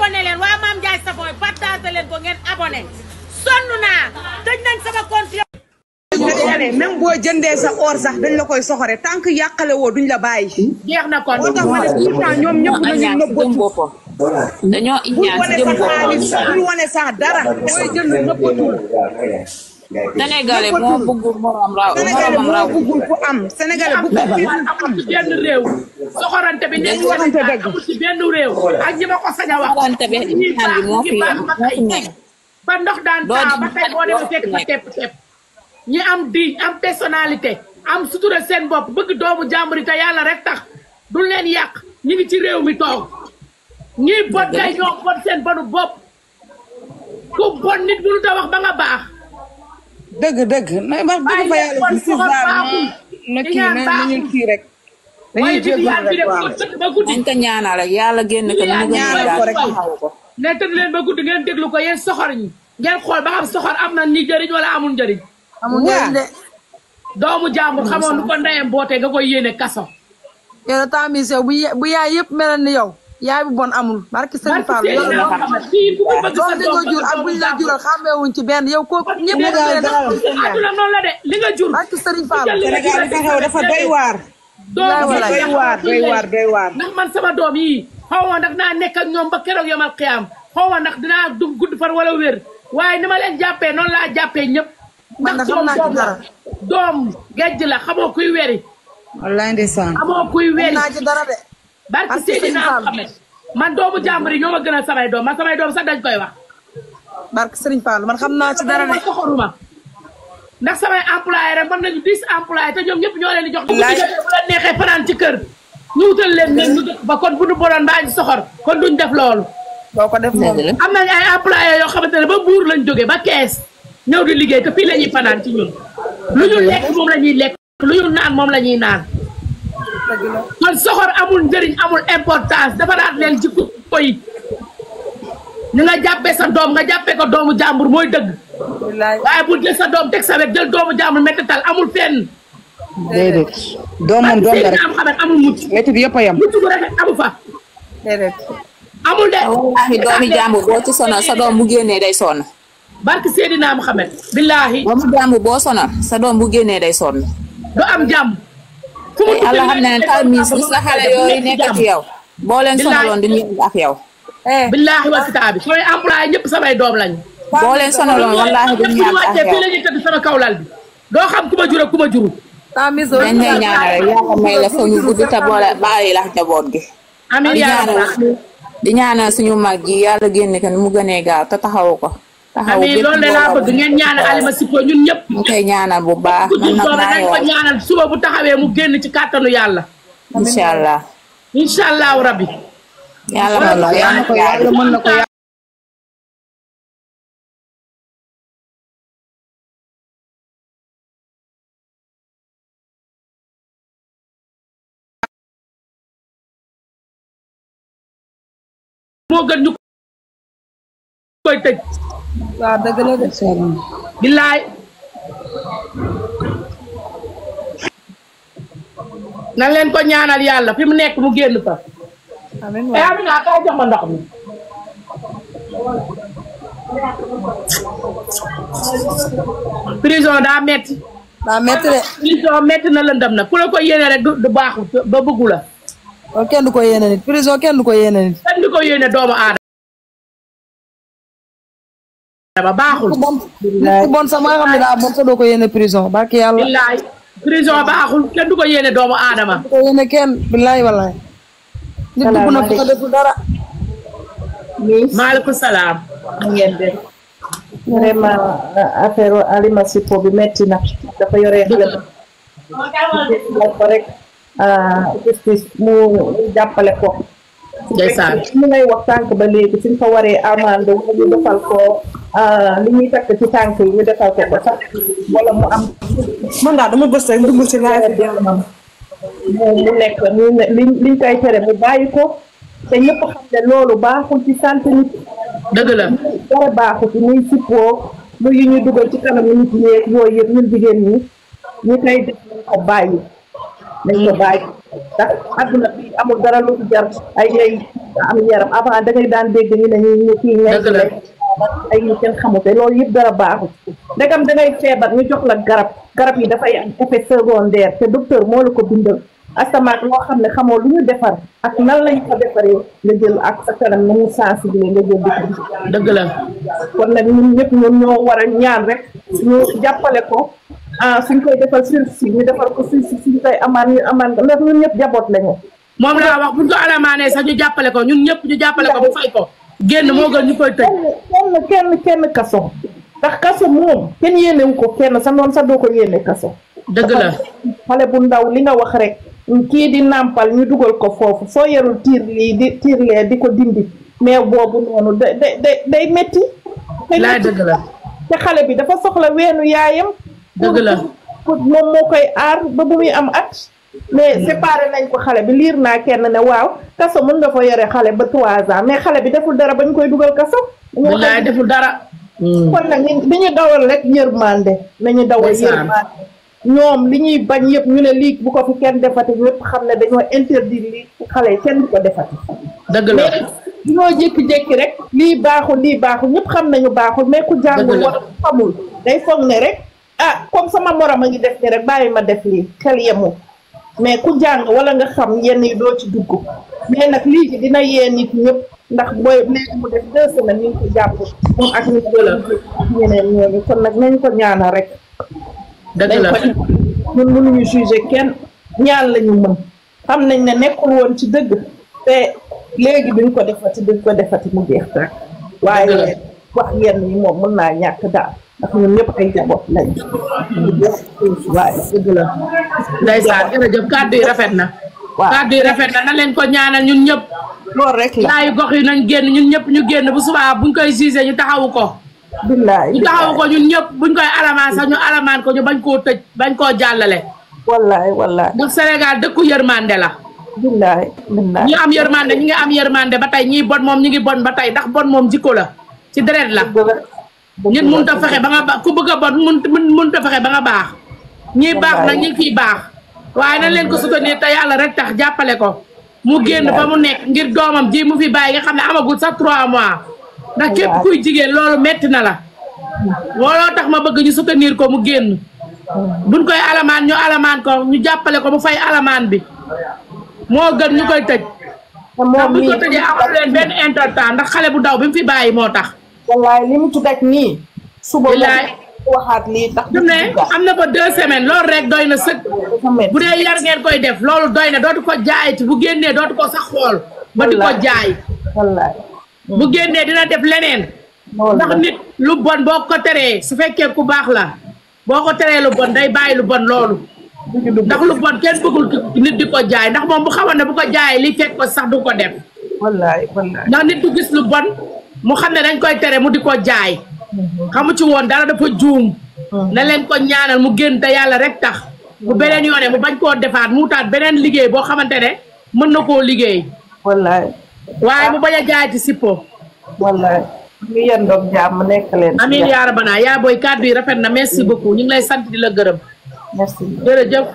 abonné leen waa Mame Ndiaye Savon partagé leen ko ngeen abonné sonn naa tëj nañ sama compte. même boo jëndee sa or sax dañ la koy soxore tant que yàqale woo duñ la bàyyi. jeex na kon moo tax ma ne pourtant ñoom ñëpp nañu nëbbatu. dañoo iñaan ci jëm bul wane sax dara booy jënd nëbbatul. Sénégalais moo bëggul morom raw Sénégalais moo bëggul ku am Sénégalais bëggul ku am. ci benn réew soxorante bi nekk waxante dëgg ci benn réew ak ñi ma ko sañ a wax soxorante bi iñaan bi moo fi nekk ba ndox daan taa ba tey boo demee fekk fa tepp tepp ñi am diñ am personnalité am sutura seen bopp bëgg doomu jàmbur yi te yàlla rek tax du leen yàq ñi ngi ci réew mi toog ñii bon kay ñoo bon seen bonu bopp ku bon nit mënu ta wax ba nga baax dëgg na wax dëgg fa yàlla ci na kii na ñu kii rek dañuy jégal rek waaw nañ ko ñaanal rek yàlla génn ko ñu ñaanal ko rek taxaw ko ne tëdd leen ba guddi ngeen déglu ko yéen soxor ñi ngeen xool ba xam soxor am na ni njëriñ wala amul njëriñ amul njëriñ de doomu jàmbur xamoon nu ko ndeyam bootee nga koy yéene kaso yow tamis yow bu yaay yëpp mel ni yow yaay bu bon amul barki sëñ Fall yow doom di nga jur ak buñ la jural xàmmeewuñ ci benn yow kooku ñëpp aduna noonu la de li nga jur barki sëriñ Fall Sénégal li fa xew dafa doy waar doy waar ndax man sama doom yi xaw ma ndax naa nekk ak ñoom ba keroog yomal xiyaam xaw ma ndax dinaa dugg gudd fan wala wér waaye ni ma leen jàppee noonu laa jàppee ñëpp ndax xam naa ci dara doom gejj la xamoo kuy weri wallaay ndeysaan xamoo kuy weri naa ci dara de barki Seydina Muhammad man doomu jàmbur yi ñoo ma gënal samay doom man samay doom sax dañ koy wax barki Sëriñ Fall man xam naa ci dara de soxoruma ndax samay employé rek mën nañu 10 employé te ñoom ñëpp ñoo leen di jox bu la neexee fanaan ci kër ñu wutal leen ne ñu ba kon bu ñu bonoon mbaa ñu soxor kon duñ def loolu doo ko def moom am nañ ay employé yoo xamante ne ba buur lañ jógee ba kees ñëw di liggéey te fii la ñuy fanaan ci ñun lu ñu lekk moom la ñuy lekk lu ñu naan moom la ñuy naan kon soxor amul njëriñ amul importance dafa naat leen jikko yi ni nga jàppee sa doom nga jàppee ko doomu jàmbur mooy dëgg waaye bu jël sa doom teg sa wet jël doomu jàmbur mettital amul fenn déedéet doom moom doom la rek am xamet amul mucc métti bi yëpp a yem mucc bu rafet amu fa déedéet amul de wallaahi doomi jàmbur boo ci sonal sa doom bu génnee day sonn barki Seydina Muhammad billaahi doomu jàmbur boo sonal sa doom bu génnee day sonn du am jàmm fu mu Allah xam ne tamis gis nga xale yooyu nekk ci yow boo leen sonaloon duñu yëngu ak yow billaahi wal kitaabi sooy employé ñëpp samay doom lañu boo leen sonaloon wallaahi duñu yàgg ak fii yow la ñuy tëdd sama kawlal bi doo xam ku ma jur ak ku ma juru tamis dañ lay ñaanal rek yàlla may la fa ñu gudd te boole bàyyi la njaboot gi amiin yaa rabbi di ñaanal suñu mag ji yàlla génne ko ni mu gënee gaaw te taxawu ko taxawu amiin loolu de laa bëgg ngeen ñaanal Alima Sipho ñun ñëpp ñu koy ñaanal bu baax man nag maa ngi ko wax ñaanal suba bu taxawee mu génn ci kàttanu yàlla incha allah incha allahu rabbi yàlla mën na ko yàlla mën na ko moo gën ñu koy tëj waaw dëgg la de billaay nan leen ko ñaanal yàlla fi mu nekk mu génn fa amiin ay Amina kay jox ma ndox mi prison daa metti de prison metti na lëndëm na ku la ko yéene rek du baaxu ba bëggu la kon kenn du ko yéene nit prison kenn du ko yéene nit kenn du ko yéene doomu aadama baaxul ku bon sax ma nga xam ne daa bon sa doo ko yéene prison barki yàlla billaay prison baaxul kenn du ko yéene doomu aadama du ko yéene kenn billaay wallaay nit dugg na ko deful dara maaleykum salaam ngeen def vraiment affaire Alima Sipho bi metti na dafa yore xale ko rek justice mu jàppale ko ndeysaan ñu ngay wax tànk ba léegi suñ ko waree amande ñu defal ko li ñuy takk ci tànk yi ñu defal ko ko sax wala mu am man daal dama bës rek dugg ci laaj bi mu nekk liñ koy tere mu bàyyi ko te ñëpp xam ne loolu baaxul ci santé nit dëgg la dara baaxul ci muy sippoo muy yu ñuy dugal ci kanam nit ñi yooyu yëpp ñun jigéen ñi ñu koy def nañ ko bàyyi ndax adduna bi amul dara lu jar ay ngay am yaram avant da ngay daan dégg ñu ne ñu kii ngay ay ñu kenn xamute loolu yëpp dara baaxul ndegam da ngay feebar ñu jox la garab yi dafay am effet secondaire te docteur moo la ko bindal astamaak loo xam ne xamoo lu ñu defar ak nan lañ ko defaree nga jël ak sa kanam na mu sensibiliser nga jël di dëgg la kon nag ñun ñëpp ñun ñoo war a ñaan rek ñu jàppale ko suñ koy defal si ñu defal ko suñ koy amaan ñu amaan ko ndax ñun ñëpp jaboot lañu moom laa wax buñ ko alamaanee sax ñu jàppale ko ñun ñëpp ñu jàppale ko bu fay ko génn moo gën ñu koy tëj kenn kaso ndax kaso moom kenn yéenewu ko kenn sa noonu sax doo ko yéene kaso dëgg la xale bu ndaw li nga wax rek kii di nàmpal ñu dugal ko foofu soo yarul tiir lii di tiir lee di ko dindi mais boobu noonu day métti laay dëgg la te xale bi dafa soxla weenu yaayam dëgg la moom moo koy aar ba bu muy am at mais séparé nañ ko xale bi liir naa kenn ne waaw kaso mën nga fa yore xale ba 3 ans mais xale bi deful dara bañ koy dugal kaso laay deful dara kon nag dañu dawal rek yërmande nañu dawal yërmande ñoom li ñuy bañ yëpp ñu ne lii bu ko fi kenn defati ñëpp xam ne dañoo interdire lii xale yi kenn du ko defati dëgg la ñoo jékki-jékki rek lii baaxul ñëpp xam nañu baaxul mais ku jàngul wala xamul day foog ne rek comme sama morom a ngi def ni rek bàyyi ma def lii xel yemu mais ku jàng wala nga xam yenn yi doo ci dugg mais nag lii ci dina yee nit ñëpp ndax booy léegi mu def 2 semaines ñu ngi ko jàpp moom ak nit ñeneen ñooñu kon nag nañ ko ñaanal rek dëgg la ñun mënuñu juger kenn ñaan lañu mën xam nañ ne nekkul woon ci dëgg te léegi duñ ko defati mu jeex tak waaye wax yenn yi moom mën naa ñàkk daal ndax ñun ñëpp ay jaboot lañ waaye dëgg la ndeysaan jërëjëf kàddu yi rafet na kàddu yi rafet na leen ko ñaanal ñun ñëpp loolu rek la yaayu gox yi nañ génn ñun ñëpp ñu génn bu subaa buñ koy juger ñu taxawu ko billaay ñu taxawu ko ñun ñëpp buñ koy alamaan sax ñu alamaan ko ñu bañ koo tëj bañ koo jàllale wallaay ndax Sénégal dëkku yërmande la billaay ñu am yërmande ñi ngi am yërmande ba tey ñii bon moom ñi ngi bon ba tey ndax bon moom jikko la ci deret la nit mënut a fexe ba nga baax ku bëgg a bon mënut a fexe ba nga baax ñii baax nag ñi ngi fiy baax waaye nañ leen ko soutenir te yàlla rek tax jàppale ko mu génn fa mu nekk ngir doomam ji mu fi bàyyi nga xam ne amagul sax 3 mois ndax képp kuy jigéen loolu metti na la looloo tax ma bëgg ñu soutenir ko mu génn buñ koy alamaan ñu alamaan ko ñu jàppale ko mu fay alamaan bi moo gën ñu koy tëj ndax buñ ko tëjee amul leen benn intertemps ndax xale bu ndaw bi mu fi bàyyi moo tax wallaay li mu tuddee nii suba waxaat lii tax du ne am na ko 2 semaines loolu rek doy na sëkk bu dee yar ngeen koy def loolu doy na dootu ko jaayati bu génnee dootu ko sax xool ba di ko jaay wallaay bu génnee dina def leneen ndax nit lu bon boo ko teree su fekkee ku baax la boo ko teree lu bon day bàyyi lu bon loolu ndax lu bon kenn bëggul nit di ko jaay ndax moom bu xamoon ne bu ko jaayee li fekk ko sax du ko def wallaay ndax nit du gis lu bon mu xam ne dañ koy tere mu di ko jaay xamu ci woon dara dafa juum na leen ko ñaanal mu génn te yàlla rek tax bu beneen yoone mu bañ koo defaat mu wutaat beneen liggéey boo xamante ne mën na koo liggéey wallaay waaye mu bañ a jaay ci sippo wallaay ñu yendoog jàmm nekk leen amiin yaa rabbana yaa booy kàddu yi rafet na merci beaucoup ñu ngi lay sant di la gërëm merci jërëjëf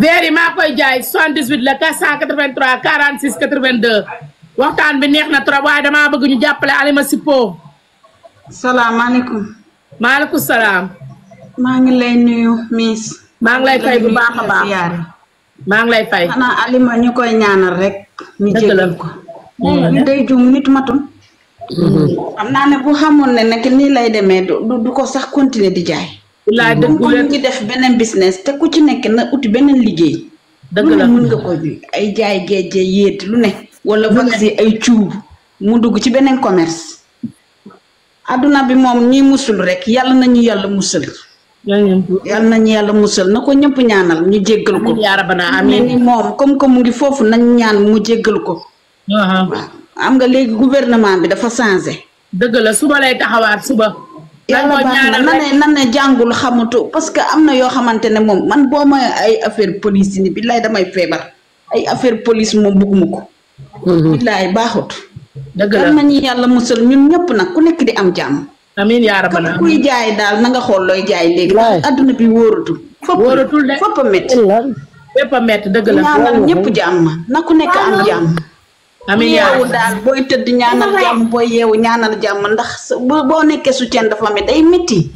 verre yi maa koy jaay 78 la 483 46 82 waxtaan bi neex na trop waaye damaa bëgg ñu jàppale Alima Sippo. salaamaaleykum. maaleykum salaam. maa ngi lay nuyu Miss. maa ngi lay fay bu baax a baax maa ngi lay fay. xanaa Alima ñu koy ñaanal rek. ñu jégal ko. ñu day jum nit matul. xam naa ne bu xamoon ne nag nii lay demee du ko sax continuer di jaay. bilaay dëgg la ñu ngi def beneen business te ku ci nekk na uti beneen liggéey. dëgg la mën nga ko ay jaay géej yéet lu ne. wala vaccin ay cuub mu dugg ci beneen commerce. adduna bi moom ñi musul rek yàlla nañu yàlla musal. yàlla nañu yàlla musal na ko ñëpp ñaanal ñu jéggal ko. yaa rabbana amiin ni moom comme que mu ngi foofu nañ ñaan mu jéggal ko. waaw am nga léegi gouvernement bi dafa changé. dëgg la suba lay taxawaat suba. yàlla baax na nan ne jàngul xamatu parce que am na yoo xamante ne moom man boo ma ay affaire police ni billaay damay feebar ay affaire police moom bugguma ko. billaay baaxut. dëgg la yal nañu yàlla musal ñun ñëpp nag ku nekk di am jàmm. amiin yaa rabbana kuy jaay daal na nga xool looy jaay léegi. adduna bi wóoratu. wóoratul de fopp metti fépp a metti dëgg la ñaanal ñëpp jàmm na ku nekk am jàmm amiin yeewu daal booy tëdd ñaanal jàmm booy yeewu ñaanal jàmm ndax boo nekkee soutien de famille day métti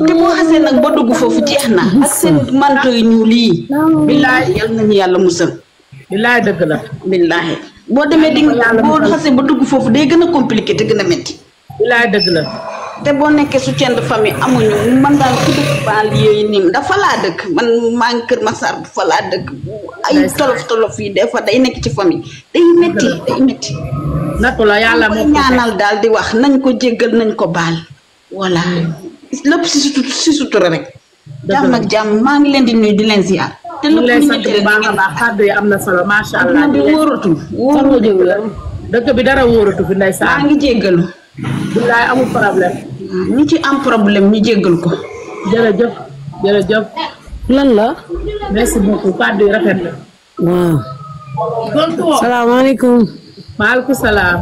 te boo xasee nag ba dugg foofu jeex na ak seen manto yu ñuul yi billaahi yal nañu yàlla musal billaahi dëgg la billaahi boo demee di boo xasee ba dugg foofu day gën a compliqué te gën a métti billaahi dëgg la te boo nekkee soutien de famille amuñu man daal ku dëkk banlieue yi nii dafa laa dëkk man maa ngi Kër Massar bu fa laa dëkk ay tolof yi des fois day nekk ci famille day métti nattu la yàlla moo ñaanal daal di wax nañ ko jéggal nañ ko baal voilà lépp si sutura rek jàmm ak jàmm maa ngi leen di nuyu di leen ziar te lépp ñu nekk leen baax a baax kàddu yi am na solo macha allah bi wóoratu dëkk bi dara wóoratu fi ndeysaan maa ngi jéggalu billaay amul problème ñi ci am problème ñu jéggal ko jërëjëf lan la merci beaucoup kàddu yi rafet na waaw salaamaaleykum maaleykum salaam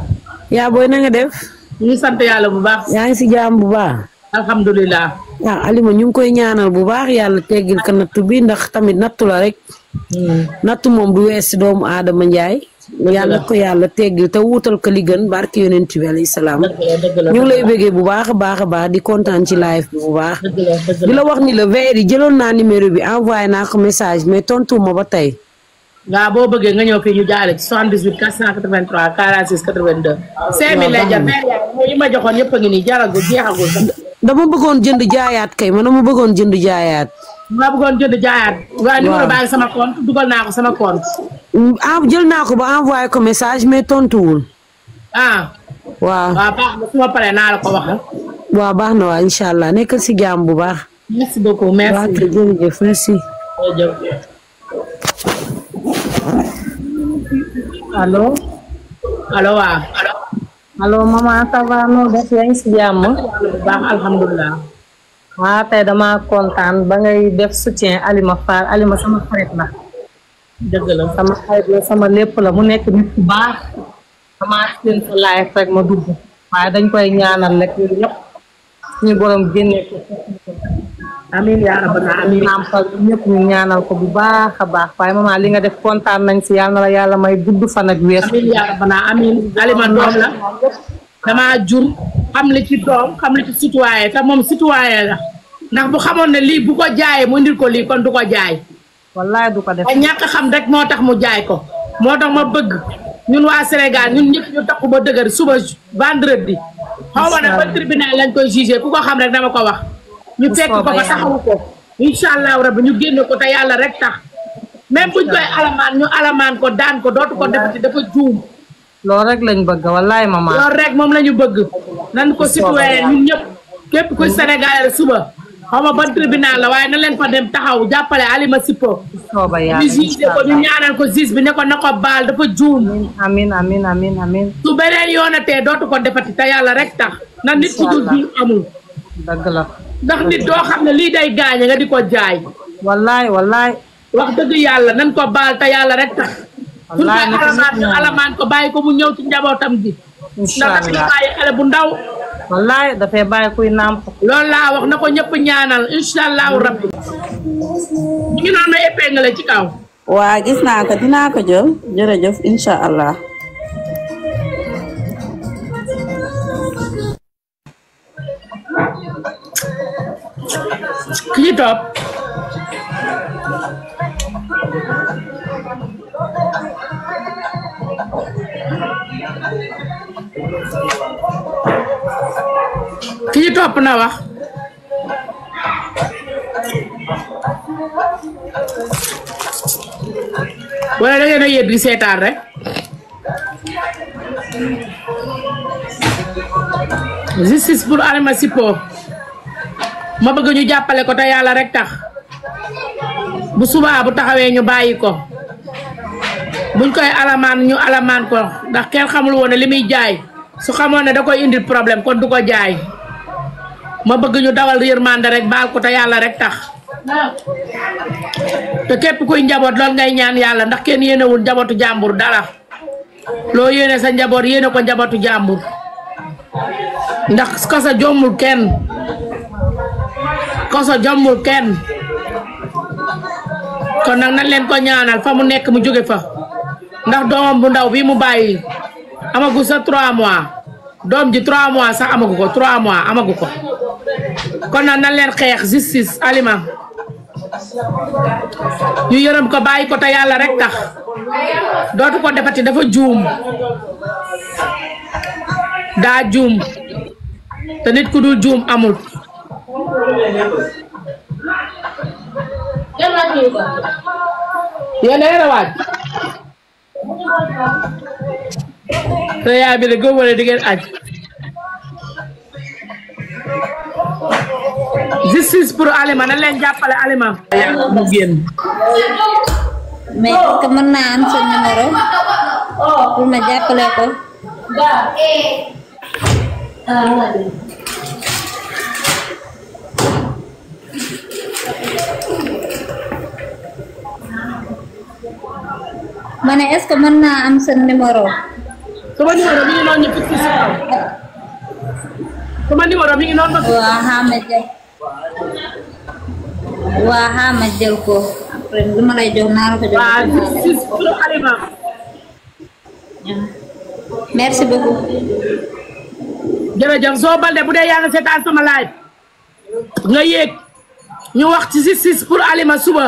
yaa booy na nga def ñu ngi sant yàlla bu baax yaa ngi si jàmm bu baax alhamdulilah waaw Alima ñu ngi koy ñaanal bu baax yàlla teggil ko nattu bi ndax tamit nattu la rek nattu moom du wees si doomu aadama njaay yàlla ko yàlla teggil te wuutal ko li gën barke yonent bi alayhi salaam ñu ngi lay bëggee bu baax a baax di kontaan ci live bi bu baax di la wax ni la veille yi jëloon naa numéro bi envoyé naa ko message mais tontu ma ba tey waaw boo bëggee nga ñëw fii ñu jaale ci 78 483 46 82 5000 lay jar yi ma joxoon yëpp a ngi nii jaragul jeexagul dama bëggoon jënd jaayaat kay man dama bëggoon jënd jaayaat waaye numéro baa ngi sama compte dugal naa ko sama compte jël naa ko ba envoyé ko message mais tontuwul waaw baax na su ma paree naa la ko wax waaw baax na waa incha allah nekkal si jàmm bu baax merci beaucoup merci jërëjëf merci allo waaw allo maman ça va noo def yaa ngi si jàmm bu baax alhamdulilah waaw tey dama kontaan ba ngay def soutien Alima Fall Alima sama xarit la dëgg la sama xarit la sama lépp la mu nekk nit ku baax dama seen sa live rek ma dugg waaye dañ koy ñaanal rek ñun ñëpp suñu borom génne ko amiin yaa rabbana amiin nampal ñëpp ñu ñaanal ko bu baax a baax waaye maman li nga def kontaan nañ si yàlla na la yàlla may gudd fan ak wér amiin yaa rabbana amiin Alima doom la dama jur xam li ci doom xam li ci citoyen te moom citoyen la ndax bu xamoon ne lii bu ko jaayee mu indil ko lii kon du ko jaay wallaay du ko def te ñàkk xam rek moo tax mu jaay ko moo tax ma bëgg ñun waa Sénégal ñun ñëpp ñu takku ba dëgër suba vendredi xaw ma nag ba tribunal lañ koy jugé ku ko xam rek dama ko wax ñu fekk ko ba taxawu ko incha allahu rabbi ñu génne ko te yàlla rek tax même buñ koy alamaan ñu alamaan ko daan ko dootu ko defati dafa juum loolu rek lañ bëgg wallaay maman loolu rek moom la ñu bëgg nan ko citoyen ñun ñëpp képp kuy Sénégal suba xaw ma ban tribunal la waaye na leen fa dem taxaw jàppale Alima Sipo ñu juge ko ñu ñaanal ko juge bi ne ko na ko baal dafa juum amin amin amin amin su beneen yoonatee dootu ko defati te yàlla rek tax na nit ku dul juum amul dëgg la ndax nit doo xam ne lii day gaañe nga di ko jaay wallaay wallaay wax dëgg yàlla nan ko baal te yàlla rek tax suñ koy alamaan ñu alamaan ko bàyyi ko mu ñëw ci njabootam gi ndax dafa ñu bàyyi xale bu ndaw wallaay dafay bàyyi kuy nàmp loolu laa wax na ko ñëpp ñaanal incha allahu rabbi ñu ngi noonu may épingle ci kaw waa gis naa ko dinaa ko jël jërëjëf incha allah ki ci topp ki ci topp na wax wala da ngeen a yéet di seetaan rek justice pour Alima Sipo ma bëgg ñu jàppale ko te yàlla rek tax bu subaa bu taxawee ñu bàyyi ko buñ koy alamaan ñu alamaan ko ndax kenn xamul woon ne li muy jaay su xamoon ne da koy indil problème kon du ko jaay ma bëgg ñu dawal yërmande rek baal ko te yàlla rek tax te képp kuy njaboot lool ngay ñaan yàlla ndax kenn yéenewul njabootu jàmbur dara loo yéene sa njaboot yéene ko njabootu jàmbur ndax ko sa jommul kenn koso jombul kenn kon nag nan leen ko ñaanal fa mu nekk mu jóge fa ndax doomam bu ndaw bi mu bàyyi amagu sa 3 mois doom ji 3 mois sax amagu ko 3 mois amagu ko kon nag nan leen xeex justice Alima ñu yërëm ko bàyyi ko te yàlla rek tax dootu ko defati dafa juum daa juum te nit ku dul juum amul yéen a waaj te yaay bi de góobale di ngeen aj justice pour Alima na leen jàppale Alima mu génn mais est-ce que mën naa am sa numéro pour ma jàppale ko ma ne est-ce que mën naa am sa numéro sama numéro mi ngi noonu ñu fixé si kaw sama numéro mi ngi noonu ba waa xaama jël waa xaama jël ko après lu ma lay jox naa la ko jox waa justice pour Alima merci beaucoup jërëjëf soo balde bu dee yaa ngi seetaan sama live nga yéeg ñu wax ci justice pour Alima suba